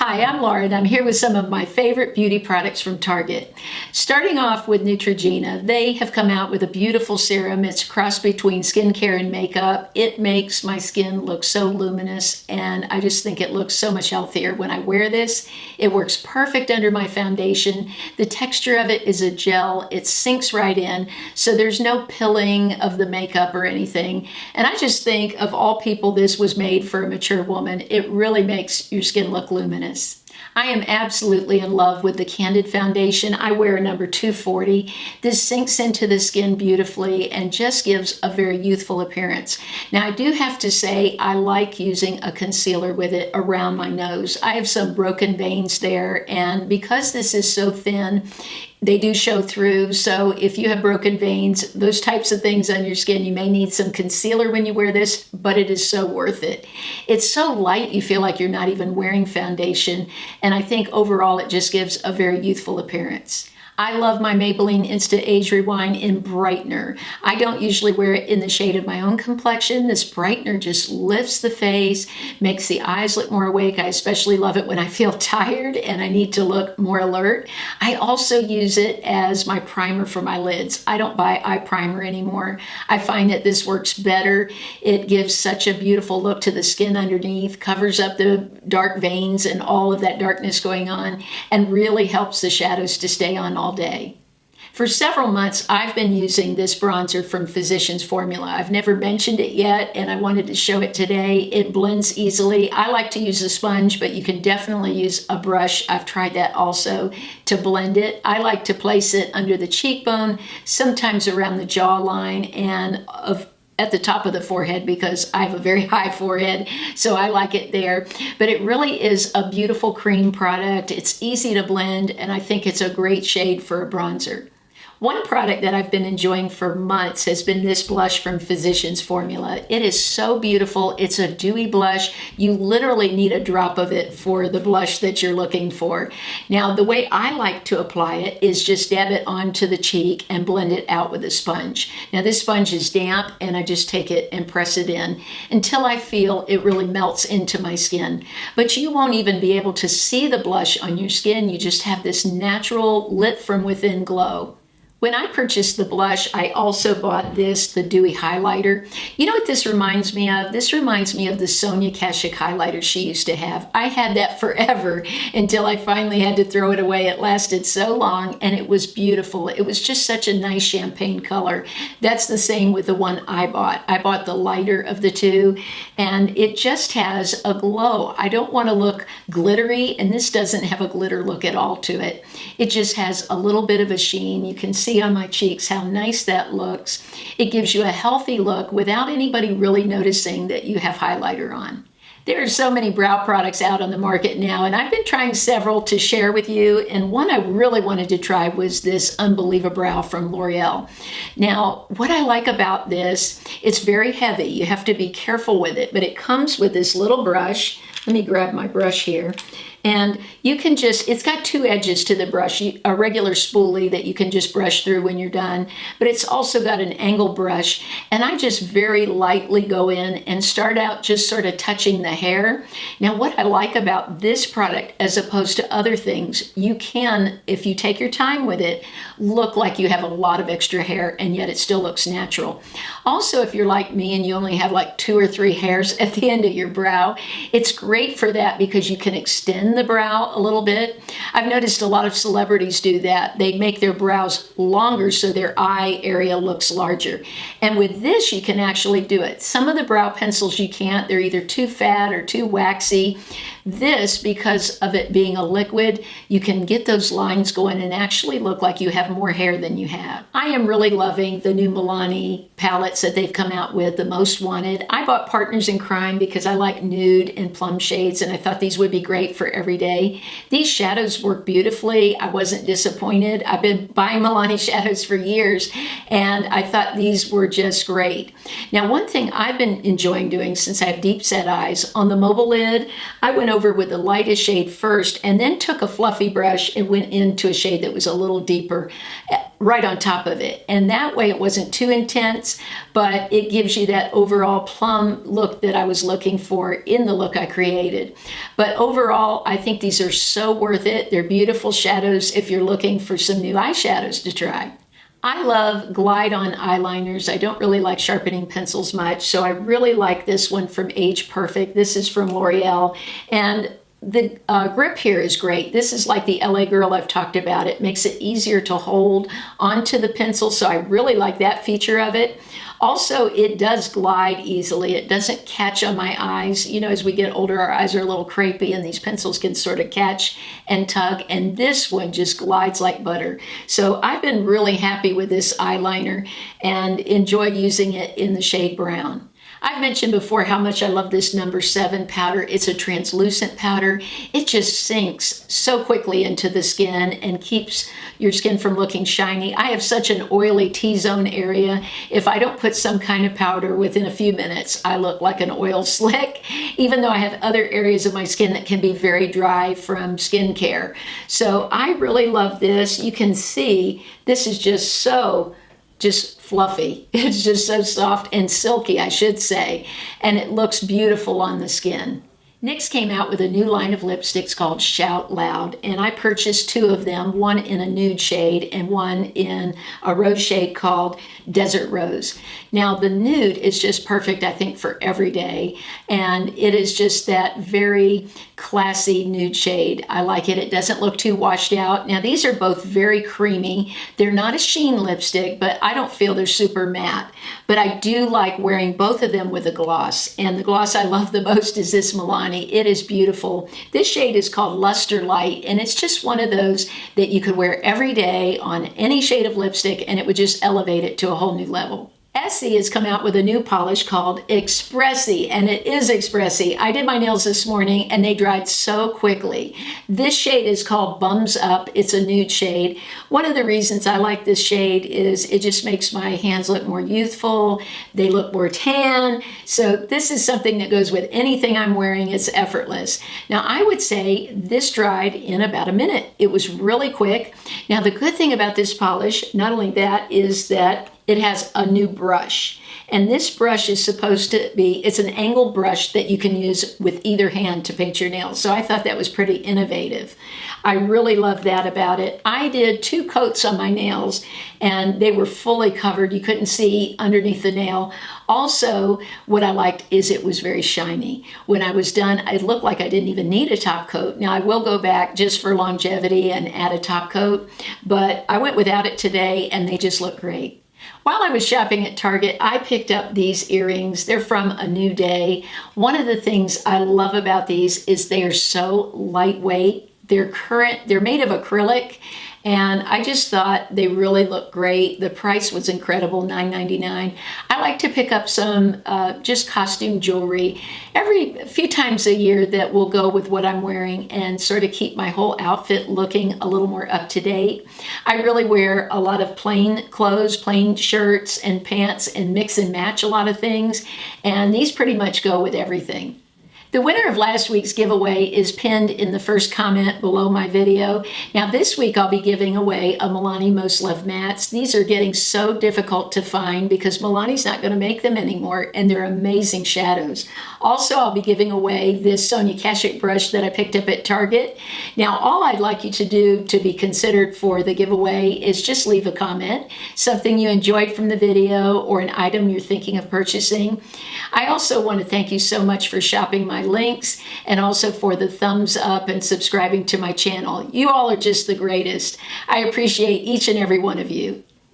Hi, I'm Laura and I'm here with some of my favorite beauty products from Target. Starting off with NEUTROGENA, they have come out with a beautiful serum. It's a cross between skincare and makeup. It makes my skin look so luminous and I just think it looks so much healthier when I wear this. It works perfect under my foundation. The texture of it is a gel. It sinks right in, so there's no pilling of the makeup or anything. And I just think of all people, this was made for a mature woman. It really makes your skin look luminous. I am absolutely in love with the CANDID foundation. I wear a number 240. This sinks into the skin beautifully and just gives a very youthful appearance. Now, I do have to say I like using a concealer with it around my nose. I have some broken veins there, and because this is so thin, they do show through. So if you have broken veins, those types of things on your skin, you may need some concealer when you wear this, but it is so worth it. It's so light, you feel like you're not even wearing foundation. And I think overall, it just gives a very youthful appearance. I love my Maybelline Instant Age Rewind in Brightener. I don't usually wear it in the shade of my own complexion. This Brightener just lifts the face, makes the eyes look more awake. I especially love it when I feel tired and I need to look more alert. I also use it as my primer for my lids. I don't buy eye primer anymore. I find that this works better. It gives such a beautiful look to the skin underneath, covers up the dark veins and all of that darkness going on, and really helps the shadows to stay on all day. For several months, I've been using this bronzer from Physicians Formula. I've never mentioned it yet, and I wanted to show it today. It blends easily. I like to use a sponge, but you can definitely use a brush. I've tried that also to blend it. I like to place it under the cheekbone, sometimes around the jawline, and at the top of the forehead because I have a very high forehead, so I like it there. But it really is a beautiful cream product. It's easy to blend, and I think it's a great shade for a bronzer. One product that I've been enjoying for months has been this blush from Physicians Formula. It is so beautiful. It's a dewy blush. You literally need a drop of it for the blush that you're looking for. Now, the way I like to apply it is just dab it onto the cheek and blend it out with a sponge. Now, this sponge is damp, and I just take it and press it in until I feel it really melts into my skin. But you won't even be able to see the blush on your skin. You just have this natural lit from within glow. When I purchased the blush, I also bought this, the Dewy highlighter. You know what this reminds me of? This reminds me of the Sonia Kashuk highlighter she used to have. I had that forever until I finally had to throw it away. It lasted so long and it was beautiful. It was just such a nice champagne color. That's the same with the one I bought. I bought the lighter of the two, and it just has a glow. I don't want to look glittery, and this doesn't have a glitter look at all to it. It just has a little bit of a sheen. You can see on my cheeks how nice that looks. It gives you a healthy look without anybody really noticing that you have highlighter on. There are so many brow products out on the market now, and I've been trying several to share with you, and one I really wanted to try was this Unbelievable Brow from L'Oreal. Now, what I like about this, it's very heavy. You have to be careful with it, but it comes with this little brush. Let me grab my brush here. And you can just, it's got two edges to the brush, a regular spoolie that you can just brush through when you're done, but it's also got an angle brush, and I just very lightly go in and start out just sort of touching the hair. Now, what I like about this product as opposed to other things, you can, if you take your time with it, look like you have a lot of extra hair, and yet it still looks natural. Also, if you're like me and you only have like 2 or 3 hairs at the end of your brow, it's great for that because you can extend the brow a little bit. I've noticed a lot of celebrities do that. They make their brows longer so their eye area looks larger. And with this, you can actually do it. Some of the brow pencils you can't. They're either too fat or too waxy. This, because of it being a liquid, you can get those lines going and actually look like you have more hair than you have. I am really loving the new MILANI palettes that they've come out with, the Most Wanted. I bought Partners in Crime because I like nude and plum shades, and I thought these would be great for every day. These shadows work beautifully. I wasn't disappointed. I've been buying MILANI shadows for years, and I thought these were just great. Now, one thing I've been enjoying doing since I have deep set eyes, on the mobile lid, I went over with the lightest shade first and then took a fluffy brush and went into a shade that was a little deeper. right on top of it. And that way it wasn't too intense, but it gives you that overall plum look that I was looking for in the look I created. But overall, I think these are so worth it. They're beautiful shadows if you're looking for some new eyeshadows to try. I love glide-on eyeliners. I don't really like sharpening pencils much, so I really like this one from Age Perfect. This is from L'Oreal, and the grip here is great. This is like the LA Girl I've talked about. It makes it easier to hold onto the pencil, so I really like that feature of it. Also, it does glide easily. It doesn't catch on my eyes. You know, as we get older, our eyes are a little crepey and these pencils can sort of catch and tug, and this one just glides like butter. So I've been really happy with this eyeliner and enjoy using it in the shade brown. I've mentioned before how much I love this number 7 powder. It's a translucent powder. It just sinks so quickly into the skin and keeps your skin from looking shiny. I have such an oily T-zone area. If I don't put some kind of powder within a few minutes, I look like an oil slick, even though I have other areas of my skin that can be very dry from skincare. So I really love this. You can see this is just fluffy. It's just so soft and silky, I should say, and it looks beautiful on the skin. NYX came out with a new line of lipsticks called Shout Loud, and I purchased 2 of them, one in a nude shade and one in a rose shade called Desert Rose. Now the nude is just perfect, I think, for every day, and it is just that very classy nude shade. I like it. It doesn't look too washed out. Now these are both very creamy. They're not a sheen lipstick, but I don't feel they're super matte. But I do like wearing both of them with a gloss, and the gloss I love the most is this Milani. It is beautiful. This shade is called Luster Light, and it's just one of those that you could wear every day on any shade of lipstick, and it would just elevate it to a whole new level. ESSIE has come out with a new polish called EXPRESSIE, and it is EXPRESSIE. I did my nails this morning and they dried so quickly. This shade is called Bums Up. It's a nude shade. One of the reasons I like this shade is it just makes my hands look more youthful. They look more tan. So this is something that goes with anything I'm wearing. It's effortless. Now I would say this dried in about a minute. It was really quick. Now the good thing about this polish, not only that, is that it has a new brush, and this brush is supposed to be, it's an angled brush that you can use with either hand to paint your nails. So I thought that was pretty innovative. I really love that about it. I did 2 coats on my nails and they were fully covered. You couldn't see underneath the nail. Also, what I liked is it was very shiny. When I was done, it looked like I didn't even need a top coat. Now I will go back just for longevity and add a top coat, but I went without it today and they just look great. While I was shopping at Target, I picked up these earrings. They're from A New Day. One of the things I love about these is they are so lightweight. They're made of acrylic, and I just thought they really look great. The price was incredible, $9.99. I like to pick up some just costume jewelry every few times a year that will go with what I'm wearing and sort of keep my whole outfit looking a little more up to date. I really wear a lot of plain clothes, plain shirts and pants, and mix and match a lot of things, and these pretty much go with everything. The winner of last week's giveaway is pinned in the first comment below my video. Now this week I'll be giving away a Milani Most Loved Mattes. These are getting so difficult to find because Milani's not going to make them anymore, and they're amazing shadows. Also, I'll be giving away this Sonia Kashuk brush that I picked up at Target. Now all I'd like you to do to be considered for the giveaway is just leave a comment, something you enjoyed from the video or an item you're thinking of purchasing. I also want to thank you so much for shopping my links and also for the thumbs up and subscribing to my channel. You all are just the greatest. I appreciate each and every one of you.